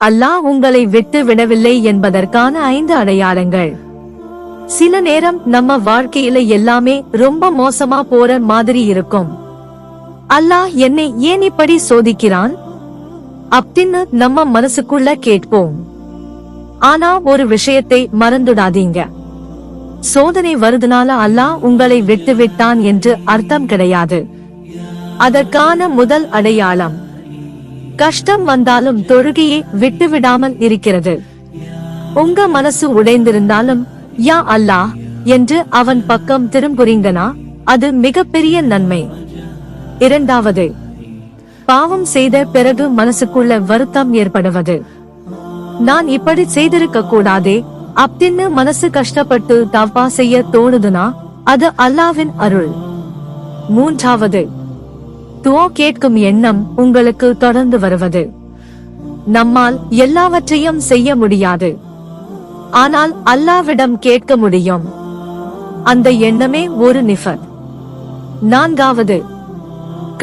அல்லாஹ் உங்களை விட்டு விடவில்லை என்பதற்கான 5 அடையாளங்கள். சில நேரம் நம்ம வாழ்க்கையில எல்லாமே ரொம்ப மோசமா போற மாதிரி இருக்கும். அல்லாஹ் என்னை ஏன் இப்படி சோதிக்கிறான் அப்படின்னு நம்ம மனசுக்குள்ள கேட்போம். ஆனா ஒரு விஷயத்தை மறந்துடாதீங்க. சோதனை வருதுனால அல்லாஹ் உங்களை விட்டு விட்டான் என்று அர்த்தம் கிடையாது. அதற்கான முதல் அடையாளம், கஷ்டம் வந்தாலும் தொழுகையை விட்டுவிடாமல் இருக்கிறது. உங்க மனசு உடைந்திருந்தாலும் யா அல்லாஹ் என்று அவன் பக்கம் திரும்புறீங்கனா அது மிகப்பெரிய நன்மை. இரண்டாவது, பாவம் செய்த பிறகு மனசுக்குள்ள வருத்தம் ஏற்படுவது. நான் இப்படி செய்திருக்க கூடாதே அப்படின்னு மனசு கஷ்டப்பட்டு தவா செய்ய தோணுதுனா அது அல்லாஹ்வின் அருள். மூன்றாவது, துஆ கேட்கும் எண்ணம் உங்களுக்கு தொடர்ந்து வருவது. நம்மால் எல்லாவற்றையும் செய்ய முடியாது, ஆனால் அல்லாஹ்விடம் கேட்க முடியும். அந்த எண்ணமே ஒரு நிஃபத். நான்காவது,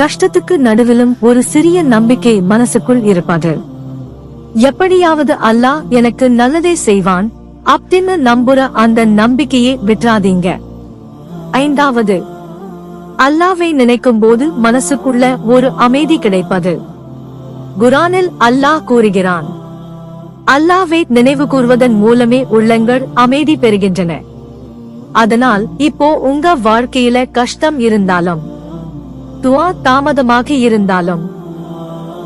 கஷ்டத்துக்கு நடுவிலும் ஒரு சிறிய நம்பிக்கை மனசுக்குள் இருப்பது. எப்படியாவது அல்லாஹ் எனக்கு நல்லதே செய்வான் அப்படின்னு நம்புற அந்த நம்பிக்கையை விட்டுறாதீங்க. ஐந்தாவது, அல்லாஹ்வை நினைக்கும் போது மனசுக்குள்ள ஒரு அமைதி கிடைப்பது. குர்ஆனில் அல்லாஹ் கூறுகிறான், அல்லாஹ்வை நினைவு கூர்வதன் மூலமே உள்ளங்கள் அமைதி பெறுகின்றன. அதனால் இப்போ உங்க வாழ்க்கையில கஷ்டம் இருந்தாலும், துஆ தாமதமாக இருந்தாலும்,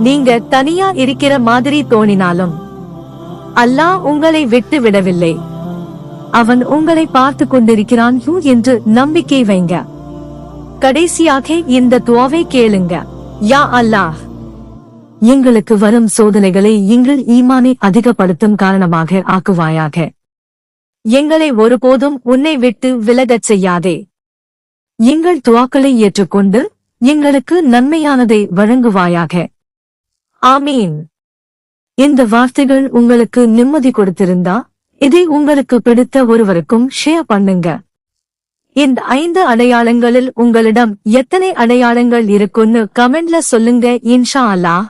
நீங்க தனியா இருக்கிற மாதிரி தோணினாலும் அல்லாஹ் உங்களை விட்டு விடவில்லை. அவன் உங்களை பார்த்து கொண்டிருக்கிறான் என்று நம்பிக்கை வைங்க. கடைசியாக இந்த துஆவை கேளுங்க. யா அல்லாஹ், எங்களுக்கு வரும் சோதனைகளை எங்கள் ஈமானை அதிகப்படுத்தும் காரணமாக ஆக்குவாயாக. எங்களை ஒருபோதும் உன்னை விட்டு விலகச் செய்யாதே. எங்கள் துஆக்களை ஏற்றுக்கொண்டு எங்களுக்கு நன்மையானதை வழங்குவாயாக. ஆமீன். இந்த வார்த்தைகள் உங்களுக்கு நிம்மதி கொடுத்திருந்தா இதை உங்களுக்கு பிடித்த ஒருவருக்கும் ஷேர் பண்ணுங்க. இந்த 5 அடையாளங்களில் உங்களிடம் எத்தனை அடையாளங்கள் இருக்குன்னு கமெண்ட்ல சொல்லுங்க. இன்ஷா அல்லாஹ்.